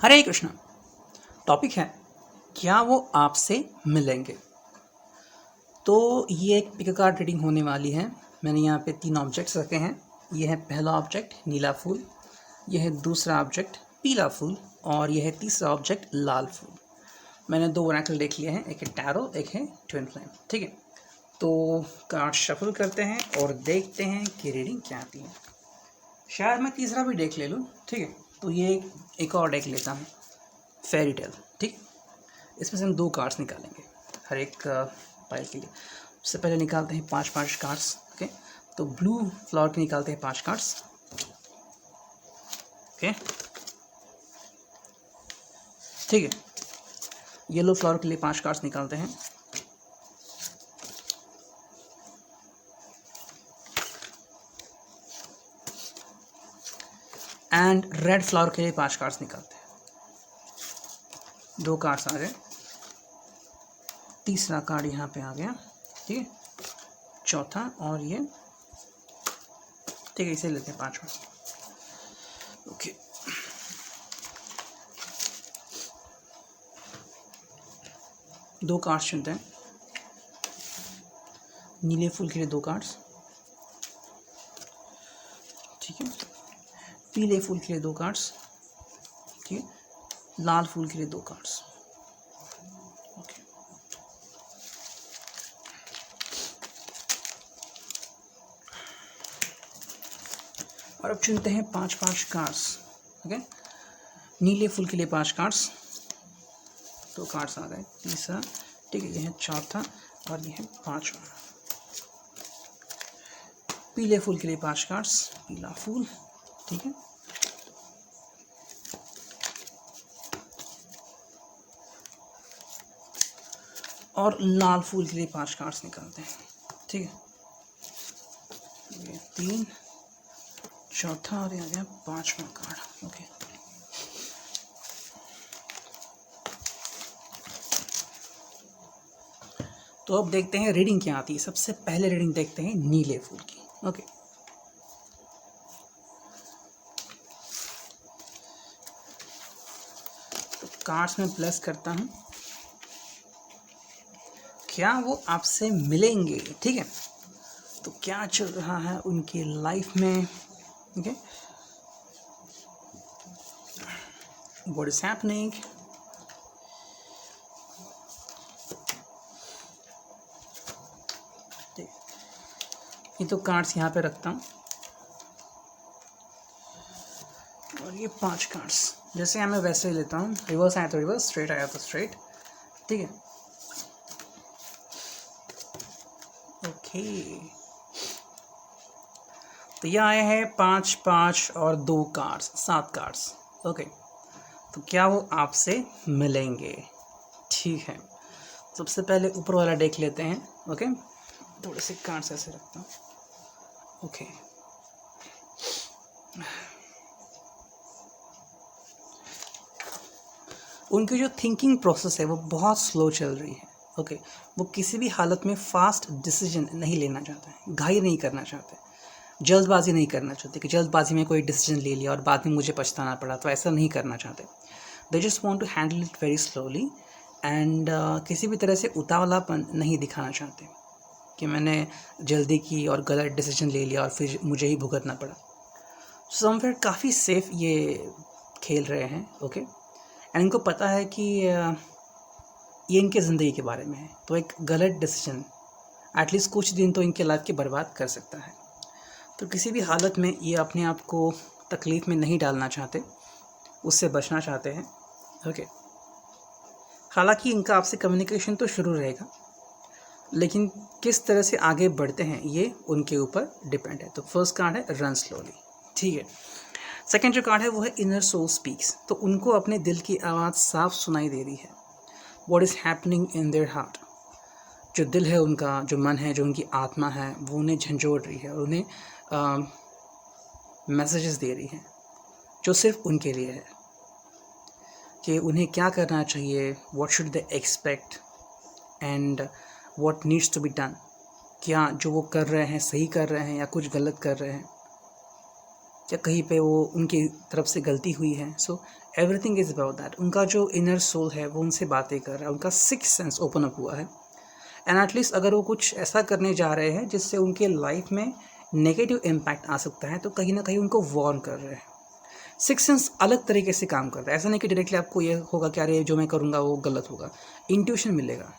हरे Krishna. Topic है क्या वो आपसे मिलेंगे। तो ये एक पिक कार्ड रीडिंग होने वाली है। मैंने यहाँ पे 3 ऑब्जेक्ट्स रखे हैं। ये है पहला ऑब्जेक्ट नीला फूल, यह है दूसरा ऑब्जेक्ट पीला फूल और यह है तीसरा ऑब्जेक्ट लाल फूल। मैंने 2 ओरेकल देख लिए हैं, एक है टैरो, एक है ट्विन फ्लेम। ठीक है, तो कार्ड शफल करते हैं और देखते हैं कि रीडिंग क्या आती है। शायद मैं तीसरा भी देख ले लूँ। ठीक है, तो ये एक और डेक लेता हूँ, फेरी टेल। ठीक, इसमें से हम 2 कार्ड्स निकालेंगे हर एक पाइल के लिए। उससे पहले निकालते हैं 5 कार्ड्स। ओके, तो ब्लू फ्लावर के निकालते हैं 5 कार्ड्स। ओके, ठीक है, येलो फ्लावर के लिए 5 कार्ड्स निकालते हैं। एंड रेड फ्लावर के लिए 5 कार्ड्स निकालते हैं। 2 कार्ड्स आ गए, तीसरा कार्ड यहाँ पे आ गया। ठीक है, चौथा और ये। ठीक है, इसे लेते हैं 5वां। ओके, दो कार्ड्स चुनते हैं। नीले फूल के लिए 2 कार्ड्स। ठीक है, पीले फूल के लिए 2 कार्ड्स। ठीक है, लाल फूल के लिए 2 कार्ड्स। ओके, और अब चुनते हैं 5 कार्ड्स। ओके, नीले फूल के लिए 5 कार्ड्स। 2 कार्ड्स आ गए, तीसरा। ठीक है, ये है चौथा और ये है 5वां। पीले फूल के लिए 5 कार्ड्स, पीला फूल। ठीक है, और लाल फूल के लिए 5 कार्ड्स निकालते हैं। ठीक है, ये 3, चौथा और ये आ गया 5वां कार्ड। ओके, तो अब देखते हैं रीडिंग क्या आती है। सबसे पहले रीडिंग देखते हैं नीले फूल की। ओके, तो कार्ड्स में प्लस करता हूं, क्या वो आपसे मिलेंगे। ठीक है, तो क्या चल रहा है उनकी लाइफ में। Okay, what is happening. ये तो कार्ड्स यहाँ पे रखता हूँ और ये 5 कार्ड्स जैसे मैं वैसे ही लेता हूँ। रिवर्स आया तो रिवर्स, स्ट्रेट आया तो स्ट्रेट। ठीक है, ओके, तो ये आए हैं 5 और 2 कार्ड्स, 7 कार्ड्स। ओके, तो क्या वो आपसे मिलेंगे। ठीक है, सबसे पहले ऊपर वाला देख लेते हैं। ओके, थोड़े से कार्ड्स ऐसे रखता हूँ। ओके, उनकी जो थिंकिंग प्रोसेस है वो बहुत स्लो चल रही है। ओके, वो किसी भी हालत में फास्ट डिसीजन नहीं लेना चाहते हैं, घाई नहीं करना चाहते, जल्दबाजी नहीं करना चाहते कि जल्दबाजी में कोई डिसीजन ले लिया और बाद में मुझे पछताना पड़ा, तो ऐसा नहीं करना चाहते। They just want to handle it very slowly and किसी भी तरह से उतावलापन नहीं दिखाना चाहते। कि मैंने जल्दी की और गलत डिसीजन ले लिया और फिर मुझे ही भुगतना पड़ा। समवेयर काफ़ी सेफ ये खेल रहे हैं, ओके। एंड इनको पता है कि ये इनके ज़िंदगी के बारे में है, तो एक गलत डिसीजन एटलीस्ट कुछ दिन तो इनके लाइफ की बर्बाद कर सकता है। तो किसी भी हालत में ये अपने आप को तकलीफ़ में नहीं डालना चाहते, उससे बचना चाहते हैं, ओके। हालांकि इनका आपसे कम्युनिकेशन तो शुरू रहेगा, लेकिन किस तरह से आगे बढ़ते हैं ये उनके ऊपर डिपेंड है। तो फर्स्ट कार्ड है रन स्लोली, ठीक है। सेकंड जो कार्ड है वो है इनर सोल स्पीक्स, तो उनको अपने दिल की आवाज़ साफ सुनाई दे रही है। What is happening in their heart, जो दिल है उनका, जो मन है, जो उनकी आत्मा है, वो उन्हें झंझोड़ रही है और उन्हें मैसेजेस दे रही है जो सिर्फ उनके लिए है, कि उन्हें क्या करना चाहिए, what should they expect and what needs to be done. क्या जो वो कर रहे हैं सही कर रहे हैं या कुछ गलत कर रहे हैं, या कहीं पे वो उनकी तरफ से गलती हुई है। So everything is about that. उनका जो इनर सोल है वो उनसे बातें कर रहा है, उनका सिक्स्थ सेंस ओपन अप हुआ है। एंड एटलीस्ट अगर वो कुछ ऐसा करने जा रहे हैं जिससे उनके लाइफ में नेगेटिव इम्पैक्ट आ सकता है, तो कहीं ना कहीं उनको वार्न कर रहे हैं। सिक्स्थ सेंस अलग तरीके से काम करता है, ऐसा नहीं कि डायरेक्टली आपको ये होगा कि अरे जो मैं करूँगा वो गलत होगा। इंट्यूशन मिलेगा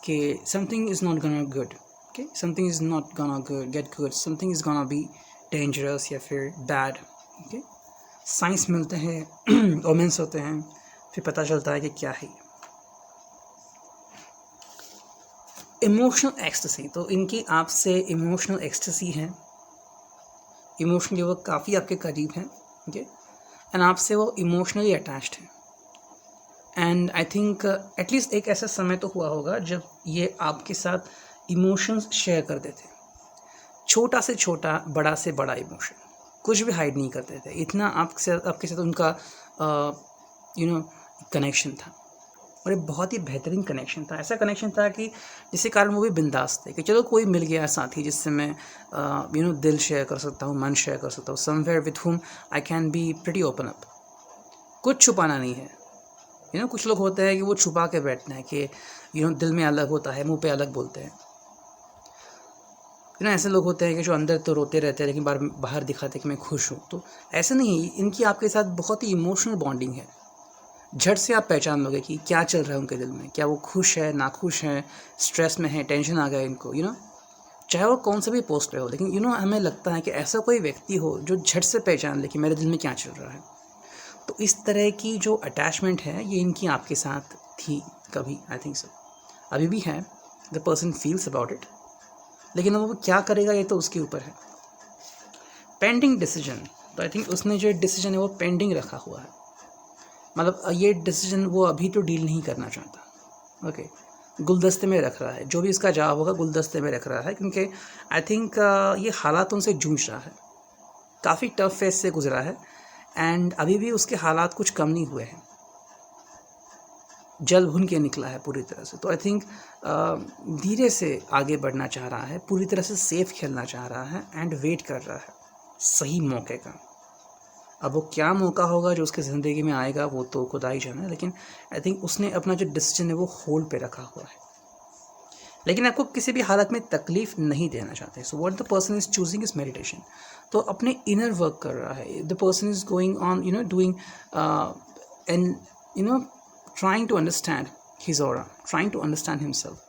कि something is not gonna good, okay, something is not gonna get good, something is gonna be dangerous या फिर बैड, ओके। साइंस मिलते हैं, ओमेंस होते हैं, फिर पता चलता है कि क्या है। इमोशनल एक्सटेसी, तो इनकी आपसे इमोशनल एक्सटेसी है, इमोशनली वो काफ़ी आपके करीब हैं, ओके। एंड आपसे वो इमोशनली अटैच्ड है। एंड आई थिंक एटलीस्ट एक ऐसा समय तो हुआ होगा जब ये आपके साथ इमोशंस शेयर करते थे, छोटा से छोटा, बड़ा से बड़ा इमोशन, कुछ भी हाइड नहीं करते थे। इतना आपके साथ उनका कनेक्शन था, और ये बहुत ही बेहतरीन कनेक्शन था। ऐसा कनेक्शन था कि जिसके कारण वो भी बिंदास थे कि चलो कोई मिल गया साथी जिससे मैं दिल शेयर कर सकता हूँ, मन शेयर कर सकता हूँ, somewhere with whom I can be pretty open up. कुछ छुपाना नहीं है। कुछ लोग होते हैं कि वो छुपा के बैठते हैं कि दिल में अलग होता है, मुंह पे अलग बोलते हैं। ऐसे लोग होते हैं कि जो अंदर तो रोते रहते हैं लेकिन बाहर दिखाते हैं कि मैं खुश हूँ। तो ऐसे नहीं, इनकी आपके साथ बहुत ही इमोशनल बॉन्डिंग है। झट से आप पहचान लोगे कि क्या चल रहा है उनके दिल में, क्या वो खुश है, नाखुश है, स्ट्रेस में है, टेंशन आ गया इनको, चाहे वो कौन सा भी पोस्ट पे हो। लेकिन हमें लगता है कि ऐसा कोई व्यक्ति हो जो झट से पहचान ले कि मेरे दिल में क्या चल रहा है। तो इस तरह की जो अटैचमेंट है ये इनकी आपके साथ थी कभी, आई थिंक सो, अभी भी है। The person feels about it, लेकिन वो क्या करेगा ये तो उसके ऊपर है। पेंडिंग डिसीजन, तो आई थिंक उसने जो डिसीजन है वो पेंडिंग रखा हुआ है, मतलब ये डिसीजन वो अभी तो डील नहीं करना चाहता, ओके। गुलदस्ते में रख रहा है, जो भी इसका जवाब होगा गुलदस्ते में रख रहा है, क्योंकि आई थिंक ये हालातों से जूझ रहा है, काफ़ी टफ फेज से गुजरा है। एंड अभी भी उसके हालात कुछ कम नहीं हुए हैं, जल भुन के निकला है पूरी तरह से। तो आई थिंक धीरे से आगे बढ़ना चाह रहा है, पूरी तरह से सेफ खेलना चाह रहा है एंड वेट कर रहा है सही मौके का। अब वो क्या मौका होगा जो उसकी ज़िंदगी में आएगा वो तो खुदा ही जाने, लेकिन आई थिंक उसने अपना जो डिसीजन है वो होल्ड पे रखा हुआ है, लेकिन आपको किसी भी हालत में तकलीफ नहीं देना चाहते। So what the person is choosing is meditation, तो अपने इनर वर्क कर रहा है। The person is going on doing and trying to understand his aura, trying to understand himself,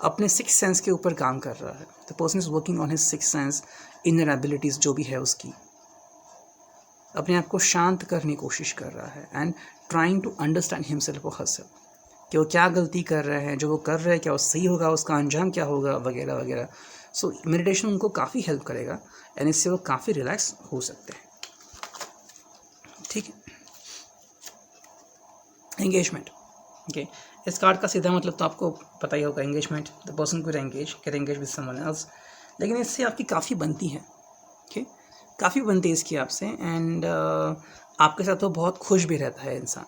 अपने सिक्स सेंस के ऊपर काम कर रहा है। The person is working on his six sense, inner abilities जो भी है उसकी, अपने आप को शांत करने की कोशिश कर रहा है and trying to understand himself herself, कि वो क्या गलती कर रहे हैं, जो वो कर रहे हैं क्या वो सही होगा, उसका अंजाम क्या होगा, वगैरह वगैरह। सो मेडिटेशन उनको काफ़ी हेल्प करेगा एंड इससे वो काफ़ी रिलैक्स हो सकते हैं, ठीक है। एंगेजमेंट, ओके, इस कार्ड का सीधा मतलब तो आपको पता ही होगा, एंगेजमेंट, द पर्सन को gate engage with someone else. लेकिन इससे आपकी काफ़ी बनती है, ओके, काफ़ी बनती है इसकी आपसे। एंड आपके साथ वो बहुत खुश भी रहता है इंसान।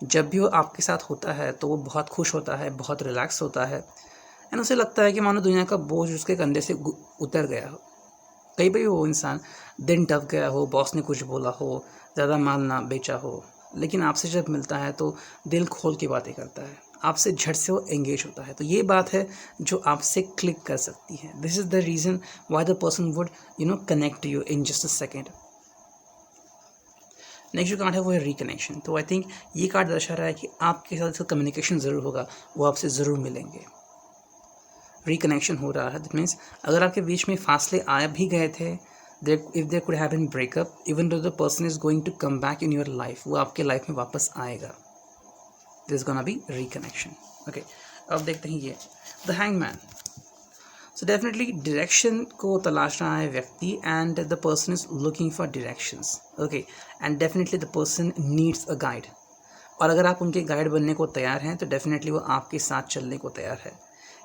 जब भी वो आपके साथ होता है तो वो बहुत खुश होता है, बहुत रिलैक्स होता है एंड उसे लगता है कि मानो दुनिया का बोझ उसके कंधे से उतर गया हो। कई बार वो इंसान दिन टप गया हो, बॉस ने कुछ बोला हो, ज़्यादा माल ना बेचा हो, लेकिन आपसे जब मिलता है तो दिल खोल के बातें करता है, आपसे झट से वो एंगेज होता है। तो ये बात है जो आपसे क्लिक कर सकती है। This is the reason why the person would connect you in just a second. Next जो कार्ड है वो है रिकनेक्शन। तो आई थिंक ये कार्ड दर्शा रहा है कि आपके साथ इसका कम्युनिकेशन ज़रूर होगा, वो आपसे ज़रूर मिलेंगे। रिकनेक्शन हो रहा है, दैट मीन्स अगर आपके बीच में फासले आ भी गए थे, if there could have been breakup, even though the person is going to come back in your life, वो आपके लाइफ में वापस आएगा। This gonna be reconnection. Okay, अब देखते हैं ये the hangman. So definitely direction को तलाश रहा है व्यक्ति, and the person is looking for directions. Okay, and definitely the person needs a guide. और अगर आप उनके गाइड बनने को तैयार हैं तो डेफिनेटली वो आपके साथ चलने को तैयार है।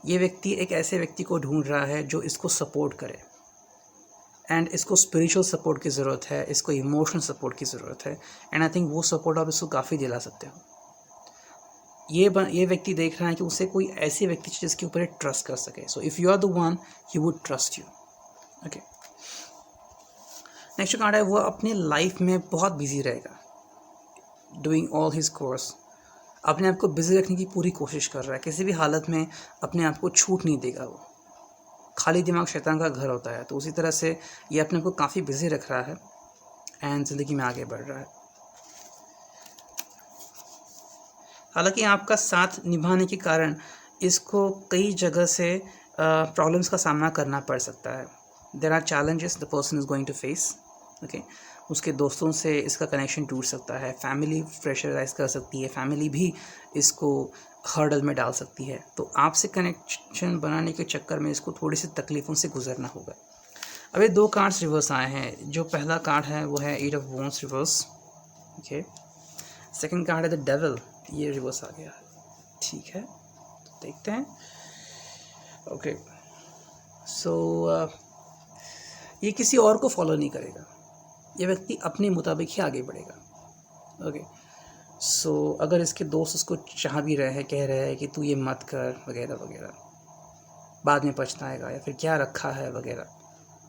ये व्यक्ति एक ऐसे व्यक्ति को ढूंढ रहा है जो इसको सपोर्ट करे, एंड इसको स्पिरिचुअल सपोर्ट की ज़रूरत है, इसको इमोशनल सपोर्ट की ज़रूरत है, एंड आई थिंक वो सपोर्ट आप इसको काफ़ी दिला सकते हो। ये व्यक्ति देख रहा है कि उसे कोई ऐसी व्यक्ति चाहिए जिसके ऊपर ट्रस्ट कर सके। So if you are the one, he would trust you. Okay, next card है वो अपने लाइफ में बहुत बिजी रहेगा, डूइंग ऑल हिज कोर्स। अपने आप को बिजी रखने की पूरी कोशिश कर रहा है, किसी भी हालत में अपने आप को छूट नहीं देगा। वो खाली दिमाग शैतान का घर होता है, तो उसी तरह से ये अपने आप को काफ़ी बिजी रख रहा है एंड ज़िंदगी में आगे बढ़ रहा है। हालांकि आपका साथ निभाने के कारण इसको कई जगह से प्रॉब्लम्स का सामना करना पड़ सकता है। There are challenges the person is going to face. Okay, उसके दोस्तों से इसका कनेक्शन टूट सकता है, फैमिली प्रेशराइज कर सकती है, फैमिली भी इसको हर्डल में डाल सकती है। तो आपसे कनेक्शन बनाने के चक्कर में इसको थोड़ी सी तकलीफ़ों से गुजरना होगा। अब ये दो कार्ड्स रिवर्स आए हैं। जो पहला कार्ड है वो है 8 of wands reverse. Okay, second card है द डेविल, ये रिवर्स आ गया है। ठीक है, तो देखते हैं। ओके, सो ये किसी और को फॉलो नहीं करेगा, ये व्यक्ति अपने मुताबिक ही आगे बढ़ेगा। ओके, सो अगर इसके दोस्त उसको चाह भी रहे हैं, कह रहे हैं कि तू ये मत कर वगैरह वगैरह, बाद में पछताएगा या फिर क्या रखा है वगैरह,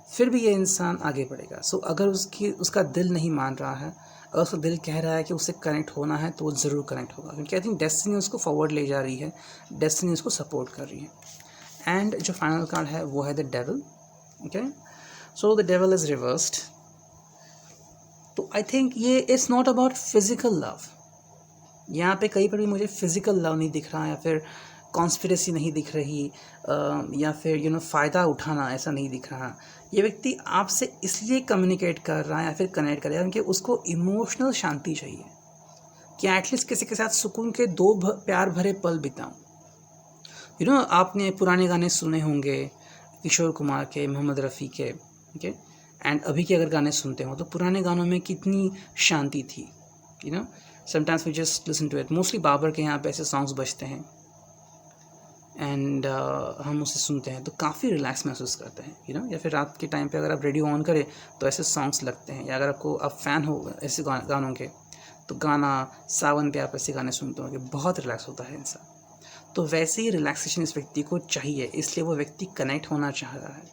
फिर भी ये इंसान आगे बढ़ेगा। सो अगर उसका दिल नहीं मान रहा है, अगर उसका दिल कह रहा है कि उससे कनेक्ट होना है, तो वो ज़रूर कनेक्ट होगा, क्योंकि आई थिंक डेस्टिनी उसको फॉरवर्ड ले जा रही है, डेस्टिनी उसको सपोर्ट कर रही है। एंड जो फाइनल कार्ड है वो है the devil. Okay, so the devil is reversed. तो आई थिंक ये it's not about physical love. यहाँ पे कहीं पर भी मुझे फिजिकल लव नहीं दिख रहा, या फिर कॉन्स्पिरेसी नहीं दिख रही, या फिर फ़ायदा उठाना ऐसा नहीं दिख रहा। ये व्यक्ति आपसे इसलिए कम्युनिकेट कर रहा है या फिर कनेक्ट कर रहा है क्योंकि उसको इमोशनल शांति चाहिए, कि एटलीस्ट किसी के साथ सुकून के दो प्यार भरे पल बिताऊं। आपने पुराने गाने सुने होंगे किशोर कुमार के, मोहम्मद रफ़ी के। ओके, एंड अभी के अगर गाने सुनते हो तो पुराने गानों में कितनी शांति थी। Sometimes we just listen to it. Mostly Babar के यहाँ पे ऐसे सॉन्ग्स बजते हैं, एंड हम उसे सुनते हैं तो काफ़ी रिलैक्स महसूस करते हैं। या फिर रात के टाइम पे अगर आप रेडियो ऑन करें तो ऐसे सॉन्ग्स लगते हैं, या अगर आप फ़ैन हो ऐसे गानों के, तो गाना सावन पे आप ऐसे गाने सुनते होंगे, बहुत रिलैक्स होता है इंसान। तो वैसे ही रिलैक्सेशन इस व्यक्ति को चाहिए, इसलिए वो व्यक्ति कनेक्ट होना चाह रहा है,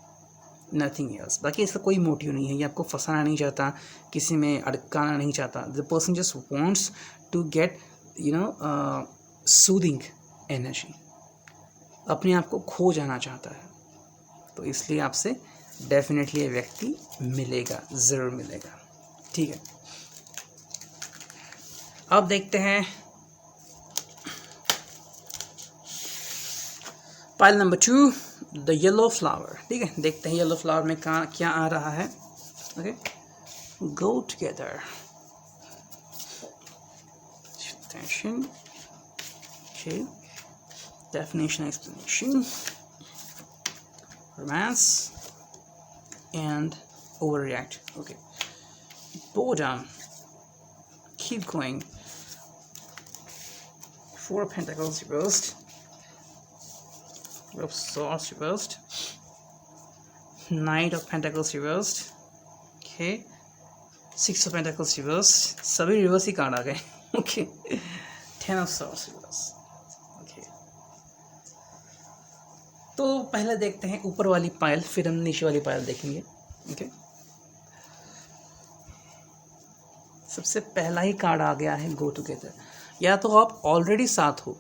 नथिंग एल्स। बाकी इसका कोई मोटिव नहीं है, ये आपको फंसाना नहीं चाहता, किसी में अड़काना नहीं चाहता। The person just wants to get soothing energy, अपने आप को खो जाना चाहता है। तो इसलिए आपसे डेफिनेटली ये व्यक्ति मिलेगा, ज़रूर मिलेगा। ठीक है, अब देखते हैं pile number 2, the yellow flower. ठीक है, देखते हैं येलो फ्लावर में क्या आ रहा है। Okay, go together, attention, okay, definition, explanation, romance, and overreact. Okay, boredom, keep going, 4 of Pentacles reversed, of Swords reversed, Knight of Pentacles reversed, okay, 6 of Pentacles reversed, सभी reverse ही card आ गए। Okay, 10 of Swords reversed। Okay, तो पहले देखते हैं ऊपर वाली पायल, फिर हम नीचे वाली पायल देखेंगे। ओके, सबसे पहला ही कार्ड आ गया है गो टुगेदर। या तो आप ऑलरेडी साथ हो,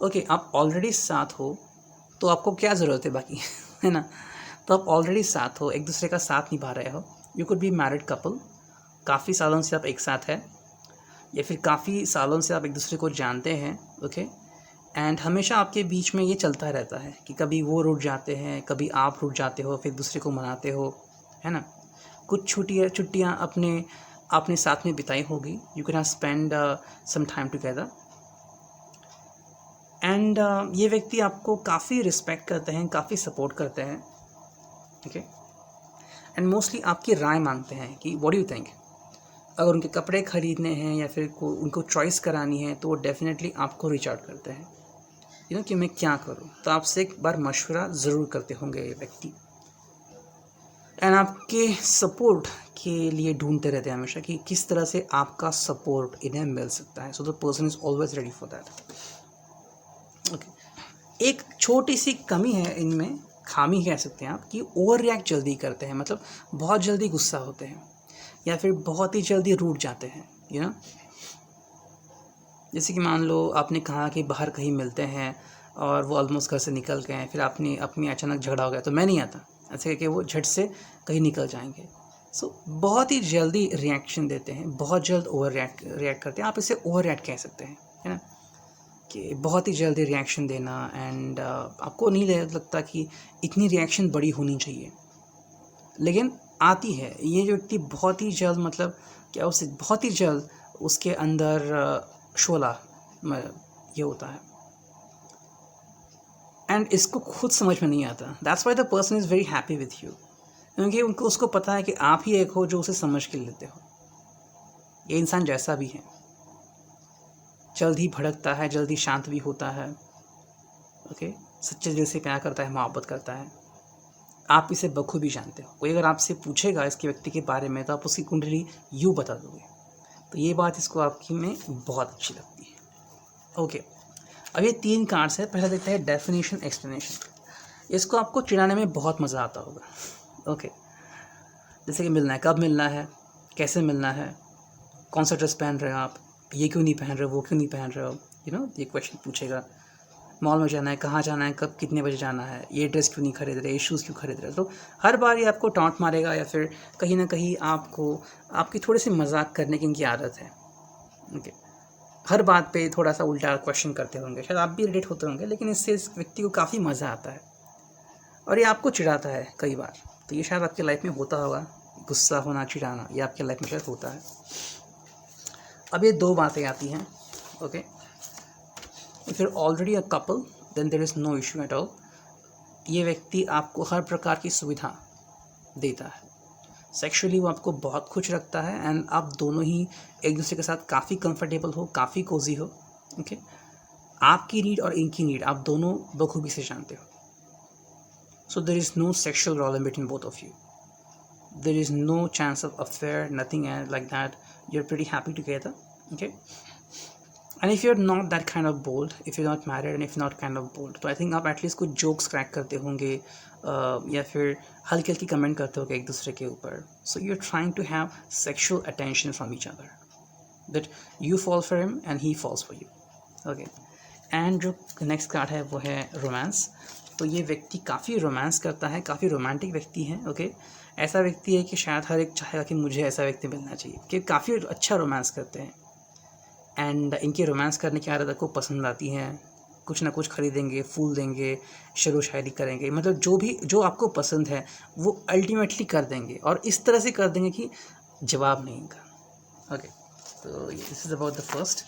ओके, आप ऑलरेडी साथ हो तो आपको क्या ज़रूरत है बाकी है ना। तो आप ऑलरेडी साथ हो, एक दूसरे का साथ निभा रहे हो। You could be married couple, काफ़ी सालों से आप एक साथ हैं, या फिर काफ़ी सालों से आप एक दूसरे को जानते हैं। ओके, एंड हमेशा आपके बीच में ये चलता रहता है कि कभी वो रूठ जाते हैं, कभी आप रूठ जाते हो, फिर दूसरे को मनाते हो, है ना। कुछ छुट्टियाँ आपने साथ में बिताई होगी। You can have spend some time together, and ये व्यक्ति आपको काफ़ी रिस्पेक्ट करते हैं, काफ़ी सपोर्ट करते हैं। ओके, एंड मोस्टली आपकी राय मांगते हैं कि व्हाट डू यू थिंक। अगर उनके कपड़े खरीदने हैं या फिर उनको चॉइस करानी है तो वो डेफिनेटली आपको रीच आउट करते हैं, कि मैं क्या करूं। तो आपसे एक बार मशवरा ज़रूर करते होंगे ये व्यक्ति, एंड आपके सपोर्ट के लिए ढूंढते रहते हैं हमेशा कि किस तरह से आपका सपोर्ट इन्हें मिल सकता है। So the person is always ready for that. Okay, एक छोटी सी कमी है इनमें, खामी कह सकते हैं आप, कि ओवर रिएक्ट जल्दी करते हैं, मतलब बहुत जल्दी गुस्सा होते हैं या फिर बहुत ही जल्दी रूठ जाते हैं। जैसे कि मान लो आपने कहा कि बाहर कहीं मिलते हैं और वो ऑलमोस्ट घर से निकल गए हैं, फिर आपने अपनी अचानक झगड़ा हो गया तो मैं नहीं आता, ऐसे करके वो झट से कहीं निकल जाएंगे। सो बहुत ही जल्दी रिएक्शन देते हैं, बहुत जल्द ओवर रिएक्ट करते हैं। आप इसे ओवर रिएक्ट कह सकते हैं, है ना, कि बहुत ही जल्दी रिएक्शन देना। एंड आपको नहीं लगता कि इतनी रिएक्शन बड़ी होनी चाहिए, लेकिन आती है। ये जो व्यक्ति बहुत ही जल्द, मतलब क्या उसे बहुत ही जल्द उसके अंदर शोला ये होता है, एंड इसको खुद समझ में नहीं आता। That's why the person is very happy with you, क्योंकि उसको पता है कि आप ही एक हो जो उसे समझ के लेते हो। ये इंसान जैसा भी है, जल्द ही भड़कता है, जल्दी शांत भी होता है। ओके, सच्चे दिल से प्यार करता है, मोहब्बत करता है। आप इसे बखूबी जानते हो। कोई अगर आपसे पूछेगा इसके व्यक्ति के बारे में तो आप उसकी कुंडली यूँ बता दोगे। तो ये बात इसको आपकी में बहुत अच्छी लगती है। ओके, अब ये 3 कार्ड्स है। पहला देखते हैं डेफिनेशन एक्सप्लेनेशन। इसको आपको चिढ़ाने में बहुत मज़ा आता होगा। ओके, जैसे कि मिलना है, कब मिलना है, कैसे मिलना है, कौन सा ड्रेस पहन रहे हो आप, ये क्यों नहीं पहन रहे हो, वो क्यों नहीं पहन रहे हो, ये क्वेश्चन पूछेगा। मॉल में जाना है, कहाँ जाना है, कब कितने बजे जाना है, ये ड्रेस क्यों नहीं खरीद रहे, ये शूज़ क्यों खरीद रहे। तो हर बार ये आपको टॉन्ट मारेगा या फिर कहीं ना कहीं आपकी थोड़ी सी मजाक करने की इनकी आदत है। ओके, हर बात पे थोड़ा सा उल्टा क्वेश्चन करते होंगे, शायद आप भी रिलेट होते होंगे, लेकिन इससे इस व्यक्ति को काफ़ी मज़ा आता है और ये आपको चिढ़ाता है कई बार। तो ये शायद आपके लाइफ में होता होगा, गुस्सा होना, चिढ़ाना, ये आपके लाइफ में शायद होता है। अब ये 2 बातें आती हैं। Okay, if you're already a couple then there is no issue at all। ये व्यक्ति आपको हर प्रकार की सुविधा देता है, सेक्सुअली वो आपको बहुत खुश रखता है, एंड आप दोनों ही एक दूसरे के साथ काफ़ी कंफर्टेबल हो, काफ़ी कोजी हो। ओके, आपकी नीड और इनकी नीड आप दोनों बखूबी से जानते हो। So there is no sexual problem between both of you, there is no chance of affair, nothing like that. You are pretty happy together. Okay, and if you are not that kind of bold, if you not married and if not kind of bold, तो I think आप at least कुछ jokes crack करते होंगे या फिर हल्की हल्की comment करते होंगे एक दूसरे के ऊपर। So you are trying to have sexual attention from each other, that you fall for him and he falls for you. Okay, and जो नेक्स्ट कार्ड है वो है रोमांस। तो ये व्यक्ति काफ़ी रोमांस करता है, काफ़ी रोमांटिक व्यक्ति है। ओके, ऐसा व्यक्ति है कि शायद हर एक चाहेगा कि मुझे ऐसा व्यक्ति मिलना चाहिए, कि काफ़ी अच्छा रोमांस करते हैं, एंड इनके रोमांस करने की आदत आपको पसंद आती है। कुछ ना कुछ खरीदेंगे, फूल देंगे, शेरो शायरी करेंगे, मतलब जो आपको पसंद है वो अल्टीमेटली कर देंगे, और इस तरह से कर देंगे कि जवाब नहीं इनका। ओके, तो this is about the first.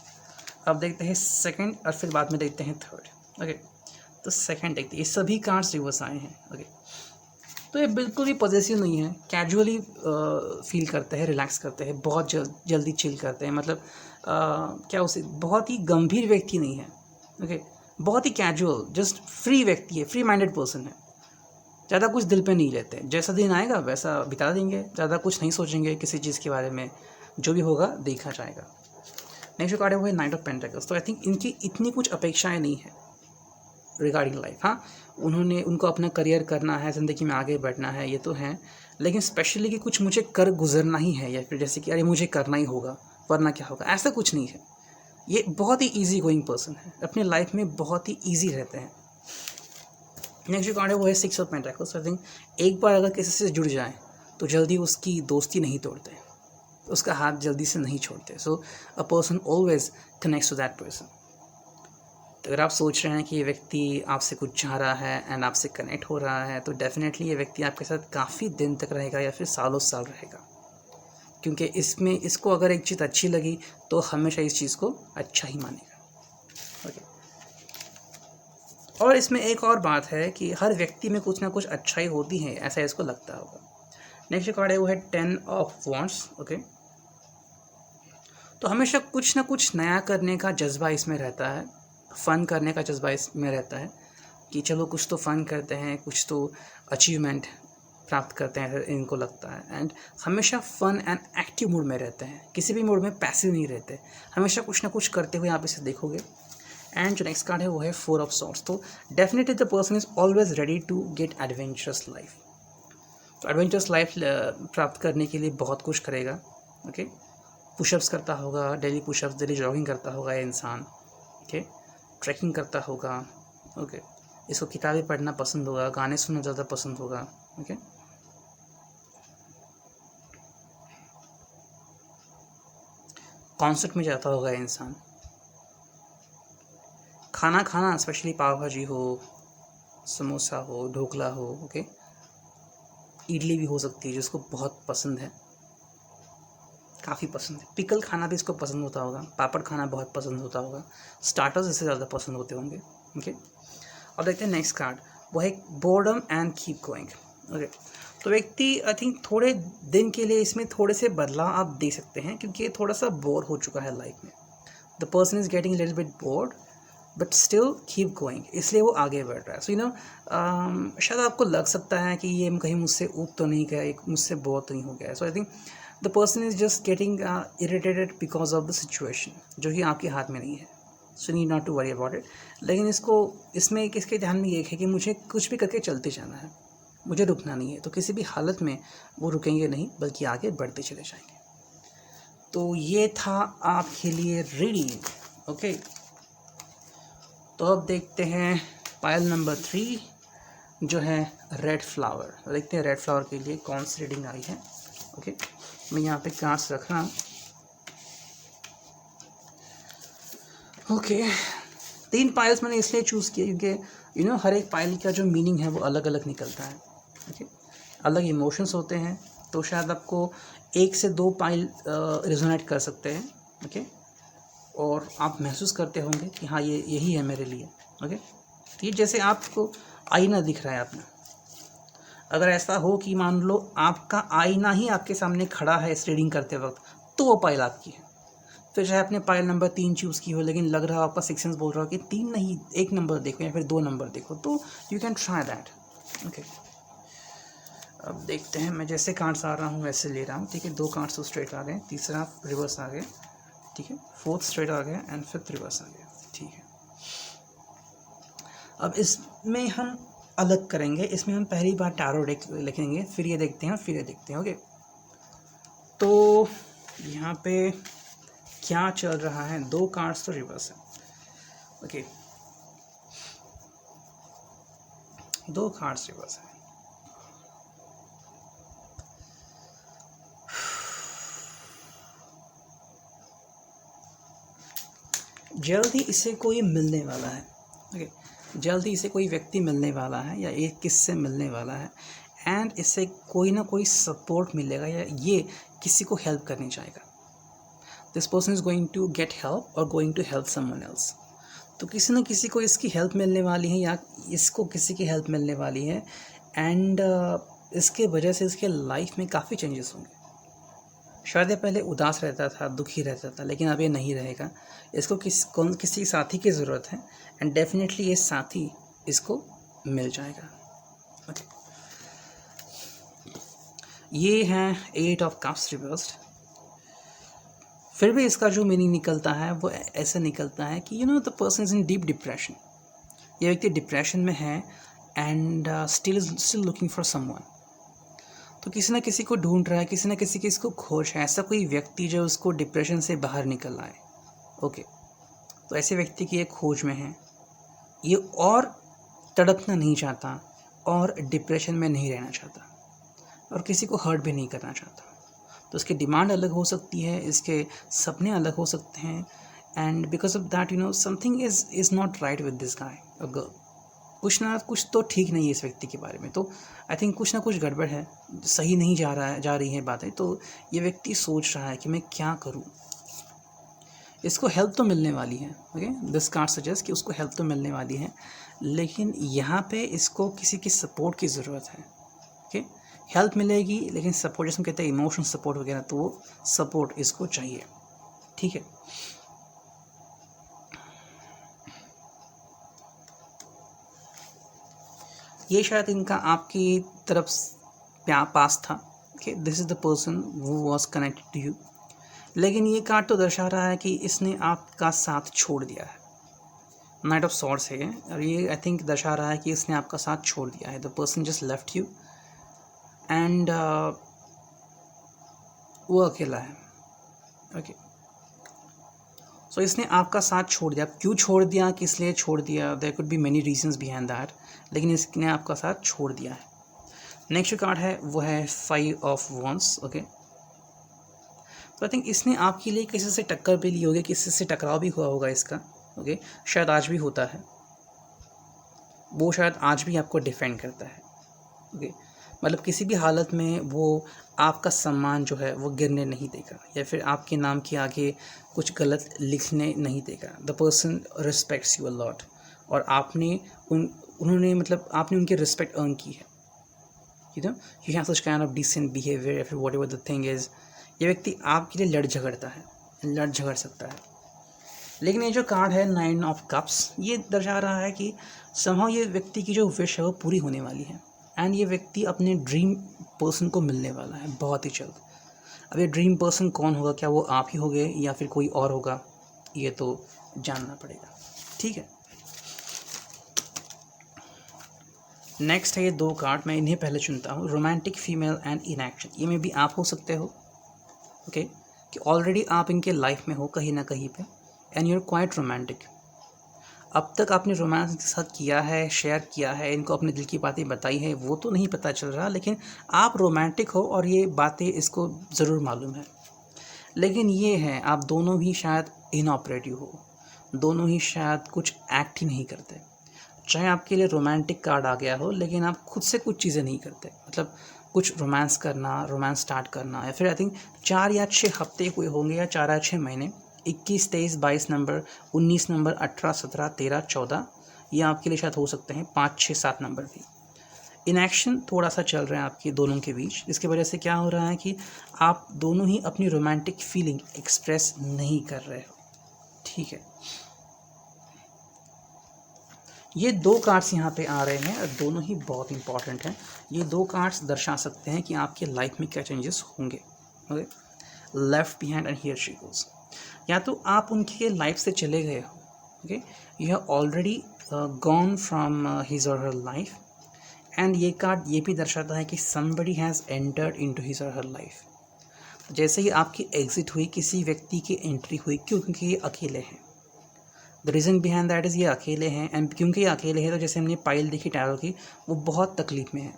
अब देखते हैं सेकंड और फिर बाद में देखते हैं थर्ड। ओके, तो सेकंड देखते हैं। ये सभी कार्ड्स रिवर्स आए हैं। ओके, तो ये बिल्कुल भी पॉजिटिव नहीं है, कैजुअली फील करते हैं, रिलैक्स करते हैं, बहुत जल्दी चिल करते हैं, मतलब क्या उसे बहुत ही गंभीर व्यक्ति नहीं है। ओके, बहुत ही कैजुअल, जस्ट फ्री व्यक्ति है, फ्री माइंडेड पर्सन है, ज़्यादा कुछ दिल पे नहीं लेते, जैसा दिन आएगा वैसा बिता देंगे, ज़्यादा कुछ नहीं सोचेंगे किसी चीज़ के बारे में, जो भी होगा देखा जाएगा। नेक्स्ट कार्ड है वो है नाइट ऑफ पेंटिकल्स। तो आई थिंक इनकी इतनी कुछ अपेक्षाएं नहीं है रिगार्डिंग लाइफ। हाँ, उनको अपना करियर करना है, ज़िंदगी में आगे बढ़ना है, ये तो है, लेकिन स्पेशली कि कुछ मुझे कर गुजरना ही है, या फिर जैसे कि अरे मुझे करना ही होगा वरना क्या होगा, ऐसा कुछ नहीं है। ये बहुत ही इजी गोइंग पर्सन है, अपनी लाइफ में बहुत ही इजी रहते हैं। नेक्स्ट जो कार्ड है वो है 6 ऑफ पेंटाकल्स। आई थिंक एक बार अगर किसी से जुड़ जाए तो जल्दी उसकी दोस्ती नहीं तोड़ते, उसका हाथ जल्दी से नहीं छोड़ते। So a person always connects to that person. तो अगर आप सोच रहे हैं कि ये व्यक्ति आपसे कुछ चाह रहा है एंड आपसे कनेक्ट हो रहा है, तो डेफिनेटली ये व्यक्ति आपके साथ काफ़ी दिन तक रहेगा या फिर सालों साल रहेगा, क्योंकि इसको अगर एक चीज़ अच्छी लगी तो हमेशा इस चीज़ को अच्छा ही मानेगा। ओके। और इसमें एक और बात है कि हर व्यक्ति में कुछ ना कुछ अच्छाई होती है, ऐसा इसको लगता होगा। नेक्स्ट जो कार्ड है वो है 10 ऑफ वॉन्ड्स। ओके। तो हमेशा कुछ ना कुछ नया करने का जज्बा इसमें रहता है, फ़न करने का जज्बा इसमें रहता है कि चलो कुछ तो फ़न करते हैं, कुछ तो अचीवमेंट प्राप्त करते हैं, इनको लगता है। एंड हमेशा फ़न एंड एक्टिव मूड में रहते हैं, किसी भी मूड में पैसिव नहीं रहते, हमेशा कुछ ना कुछ करते हुए आप इसे देखोगे। एंड जो नेक्स्ट कार्ड है वो है 4 ऑफ सॉर्ड्स। तो definitely the person is always ready to get adventurous life. तो एडवेंचरस लाइफ प्राप्त करने के लिए बहुत कुछ करेगा। ओके। पुशअप्स करता होगा, डेली पुशअप्स, डेली जॉगिंग करता होगा ये इंसान। ओके। ट्रैकिंग करता होगा। ओके। इसको किताबें पढ़ना पसंद होगा, गाने सुनना ज़्यादा पसंद होगा। ओके। कॉन्सर्ट में जाता होगा इंसान। खाना खाना, स्पेशली पाव भाजी हो, समोसा हो, ढोकला हो, ओके, इडली भी हो सकती है, जिसको बहुत पसंद है, काफ़ी पसंद है। पिकल खाना भी इसको पसंद होता होगा, पापड़ खाना बहुत पसंद होता होगा, स्टार्टर्स इससे ज़्यादा पसंद होते होंगे। ओके। और देखते हैं नेक्स्ट कार्ड, वो है boredom and keep going. Okay. तो व्यक्ति आई थिंक थोड़े दिन के लिए इसमें थोड़े से बदलाव आप दे सकते हैं, क्योंकि ये थोड़ा सा बोर हो चुका है लाइफ में। The person is getting little bit board but still keep going, इसलिए वो आगे बढ़ रहा है। सो शायद आपको लग सकता है कि ये कहीं मुझसे ऊब तो नहीं गया, मुझसे बोर तो नहीं हो गया। So I think the person is just getting irritated because of the situation, जो कि आपके हाथ में नहीं है। So need not to worry about it. लेकिन इसमें इसके ध्यान में ये है कि मुझे कुछ भी करके चलते जाना है, मुझे रुकना नहीं है। तो किसी भी हालत में वो रुकेंगे नहीं, बल्कि आगे बढ़ते चले जाएंगे। तो ये था आपके लिए रीडिंग। ओके। तो अब देखते हैं पायल नंबर 3 जो है रेड फ्लावर। देखते हैं रेड फ्लावर के लिए कौन सी रीडिंग आई है। ओके। मैं यहाँ पे कार्ड्स रख रहा हूँ। ओके। 3 पायल्स मैंने इसलिए चूज़ किया क्योंकि हर एक पायल का जो मीनिंग है वो अलग अलग निकलता है। ओके। अलग इमोशंस होते हैं, तो शायद आपको 1 से 2 पायल रिजोनेट कर सकते हैं। ओके। और आप महसूस करते होंगे कि हाँ ये यही है मेरे लिए। ओके। तो ये जैसे आपको आईना दिख रहा है अपना, अगर ऐसा हो कि मान लो आपका आईना ही आपके सामने खड़ा है इस रीडिंग करते वक्त, तो वो पायल आपकी है। फिर चाहे आपने पायल नंबर 3 चूज़ की हो, लेकिन लग रहा हो आपका सिक्स सेंस बोल रहा हो कि 3 नहीं, 1 नंबर देखो या फिर 2 नंबर देखो, तो you can try that. Okay. अब देखते हैं, मैं जैसे कार्ड्स आ रहा हूँ वैसे ले रहा हूँ। ठीक है। 2 कार्ड्स तो स्ट्रेट आ गए, तीसरा रिवर्स आ गया, ठीक है, 4th स्ट्रेट आ गया एंड 5th रिवर्स आ गया। ठीक है। अब इसमें हम अलग करेंगे, इसमें हम पहली बार टैरो डेक लिखेंगे, फिर ये देखते हैं, फिर ये देखते हैं। ओके। तो यहाँ पे क्या चल रहा है, 2 कार्ड्स तो रिवर्स है। ओके। 2 कार्ड्स रिवर्स है। जल्द ही इसे कोई मिलने वाला है। ओके। जल्द ही इसे कोई व्यक्ति मिलने वाला है या एक किससे मिलने वाला है, एंड इससे कोई ना कोई सपोर्ट मिलेगा या ये किसी को हेल्प करने जाएगा। This person is going to get help और going to help someone else. तो किसी न किसी को इसकी हेल्प मिलने वाली है या इसको किसी की हेल्प मिलने वाली है, एंड इसके वजह से इसके लाइफ में काफ़ी चेंजेस होंगे। शायद ये पहले उदास रहता था, दुखी रहता था, लेकिन अब ये नहीं रहेगा। इसको किसी साथी की ज़रूरत है, एंड डेफिनेटली ये साथी इसको मिल जाएगा। ओके। ये हैं 8 ऑफ कप्स रिवर्स्ड। फिर भी इसका जो मीनिंग निकलता है वो ऐसा निकलता है कि the person is in deep depression. ये व्यक्ति डिप्रेशन में है and still looking for someone. तो किसी न किसी को ढूंढ रहा है, किसी न किसी की इसको खोज है, ऐसा कोई व्यक्ति जो उसको डिप्रेशन से बाहर निकल आए। ओके। तो ऐसे व्यक्ति की ये खोज में है, ये और तड़पना नहीं चाहता और डिप्रेशन में नहीं रहना चाहता और किसी को हर्ट भी नहीं करना चाहता। तो इसकी डिमांड अलग हो सकती है, इसके सपने अलग हो सकते हैं, and because of that something is not right with this guy और गर्ल। कुछ ना कुछ तो ठीक नहीं है इस व्यक्ति के बारे में। तो आई थिंक कुछ ना कुछ गड़बड़ है, सही नहीं जा रही है बातें। तो ये व्यक्ति सोच रहा है कि मैं क्या करूं। इसको हेल्प तो मिलने वाली है, ओके, दिस कार्ड सजेस्ट कि उसको हेल्प तो मिलने वाली है, लेकिन यहाँ पे इसको किसी की सपोर्ट की ज़रूरत है। ओके, हेल्प मिलेगी लेकिन सपोर्ट, जैसे हम कहते हैं इमोशनल सपोर्ट वगैरह, तो वो सपोर्ट इसको चाहिए। ठीक है, ये शायद इनका आपकी तरफ पास था। Okay, this is the person who was connected to you. लेकिन ये कार्ड तो दर्शा रहा है कि इसने आपका साथ छोड़ दिया है। नाइट ऑफ सॉर्ड्स है और ये आई थिंक दर्शा रहा है कि इसने आपका साथ छोड़ दिया है। The person just left you and वो अकेला है। ओके, सो इसने आपका साथ छोड़ दिया। क्यों छोड़ दिया, किस लिए छोड़ दिया, there could be many reasons behind that, लेकिन इसने आपका साथ छोड़ दिया है। नेक्स्ट कार्ड है वो है 5 ऑफ वॉन्ड्स। ओके, तो आई थिंक इसने आपके लिए किसी से टक्कर भी ली होगी, किसी से टकराव भी हुआ होगा इसका। ओके, शायद आज भी होता है, वो शायद आज भी आपको डिफेंड करता है। ओके, मतलब किसी भी हालत में वो आपका सम्मान जो है वो गिरने नहीं देगा, या फिर आपके नाम के आगे कुछ गलत लिखने नहीं देगा। The person respects you a lot, और आपने उन्होंने मतलब आपने उनकी रिस्पेक्ट अर्न की है। You have such kind of decent behaviour, या फिर whatever the thing is. ये व्यक्ति आपके लिए लड़ झगड़ सकता है। लेकिन ये जो कार्ड है 9 ऑफ कप्स, ये दर्शा रहा है कि समहाउ ये व्यक्ति की जो विश है वो पूरी होने वाली है, एंड ये व्यक्ति अपने ड्रीम पर्सन को मिलने वाला है बहुत ही जल्द। अब ये ड्रीम पर्सन कौन होगा, क्या वो आप ही होगे या फिर कोई और होगा, ये तो जानना पड़ेगा। ठीक है, नेक्स्ट है ये 2 कार्ड, मैं इन्हें पहले चुनता हूँ। रोमांटिक फीमेल एंड इनएक्शन, ये में भी आप हो सकते हो। ओके, कि ऑलरेडी आप इनके लाइफ में हो कहीं ना कहीं पे, and you are quite romantic. अब तक आपने रोमांस के साथ किया है, शेयर किया है, इनको अपने दिल की बातें बताई है, वो तो नहीं पता चल रहा, लेकिन आप रोमांटिक हो और ये बातें इसको ज़रूर मालूम है। लेकिन ये है, आप दोनों ही शायद इनऑपरेटिव हो, दोनों ही शायद कुछ एक्ट ही नहीं करते। चाहे आपके लिए रोमांटिक कार्ड आ गया हो, लेकिन आप खुद से कुछ चीज़ें नहीं करते, मतलब कुछ रोमांस करना, रोमांस स्टार्ट करना, या फिर आई थिंक 4 या 6 हफ्ते हुए होंगे, या 4 या 6 महीने, 21, 23, 22 नंबर, 19 नंबर, 18, 17, 13, 14, ये आपके लिए शायद हो सकते हैं 5, 6, 7 नंबर भी। इनएक्शन थोड़ा सा चल रहा है आपके दोनों के बीच, इसकी वजह से क्या हो रहा है कि आप दोनों ही अपनी रोमांटिक फीलिंग एक्सप्रेस नहीं कर रहे हो। ठीक है, ये 2 कार्ड्स यहाँ पे आ रहे हैं और दोनों ही बहुत इंपॉर्टेंट हैं। ये 2 कार्ड्स दर्शा सकते हैं कि आपके लाइफ में क्या चेंजेस होंगे। Okay, left behind and here she goes. या तो आप उनके लाइफ से चले गए हो, okay, you have already gone from his और हर लाइफ, एंड ये कार्ड ये भी दर्शाता है कि somebody has entered into his और हर लाइफ। जैसे ही आपकी एग्जिट हुई, किसी व्यक्ति की एंट्री हुई, क्योंकि ये अकेले हैं। The reason behind that is ये अकेले हैं, एंड क्योंकि ये अकेले हैं तो जैसे हमने पाइल देखी टैरो की, वो बहुत तकलीफ़ में है,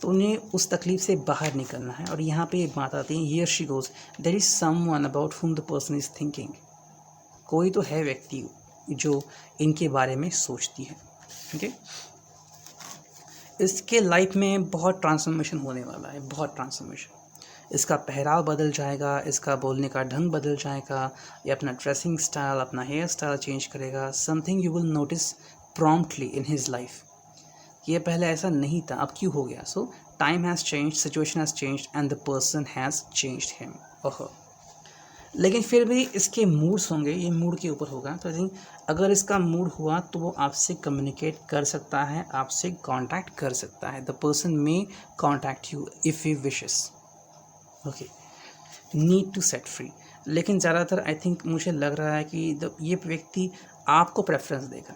तो उन्हें उस तकलीफ़ से बाहर निकलना है। और यहाँ पे एक बात आती है, here she goes, there is someone about whom the person is thinking. कोई तो है व्यक्ति जो इनके बारे में सोचती है। ओके, इसके लाइफ में बहुत ट्रांसफॉर्मेशन होने वाला है, बहुत ट्रांसफॉर्मेशन। इसका पहराव बदल जाएगा, इसका बोलने का ढंग बदल जाएगा, या अपना ड्रेसिंग स्टाइल, अपना हेयर स्टाइल चेंज करेगा। Something you will notice promptly in his life, ये पहले ऐसा नहीं था, अब क्यों हो गया। So time has changed, situation has changed, and the person has changed him. Oh, लेकिन फिर भी इसके मूड्स होंगे, ये मूड के ऊपर होगा। तो आई थिंक अगर इसका मूड हुआ तो वो आपसे कम्युनिकेट कर सकता है, आपसे कांटेक्ट कर सकता है। The person may contact you if he wishes. Okay, need to set free. लेकिन ज़्यादातर आई थिंक मुझे लग रहा है कि ये व्यक्ति आपको प्रेफरेंस देगा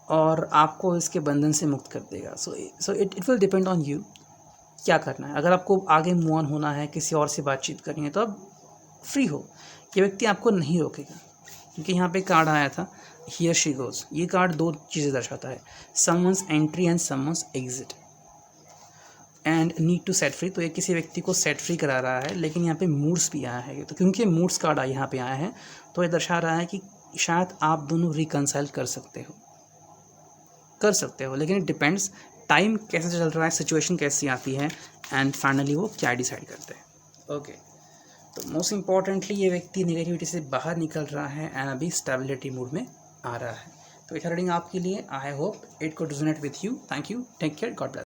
और आपको इसके बंधन से मुक्त कर देगा। So it will depend on you, क्या करना है। अगर आपको आगे मूव ऑन होना है, किसी और से बातचीत करनी है, तो आप फ्री हो, ये व्यक्ति आपको नहीं रोकेगा। क्योंकि यहाँ पे कार्ड आया था हियर शी गोज, ये कार्ड दो चीज़ें दर्शाता है, someone's entry and someone's exit and need to set free. तो ये किसी व्यक्ति को सेट फ्री करा रहा है, लेकिन यहाँ पे मूड्स भी आया है, तो क्योंकि मूड्स कार्ड यहाँ पे आया है तो ये दर्शा रहा है कि शायद आप दोनों रिकनसाइल कर सकते हो, लेकिन इट डिपेंड्स टाइम कैसे चल रहा है, सिचुएशन कैसी आती है, एंड फाइनली वो क्या डिसाइड करते हैं। ओके, तो मोस्ट इम्पॉर्टेंटली ये व्यक्ति नेगेटिविटी से बाहर निकल रहा है एंड अभी स्टेबिलिटी मूड में आ रहा है। तो ये रीडिंग आपके लिए, I hope it could resonate with you. Thank you, take care, God bless.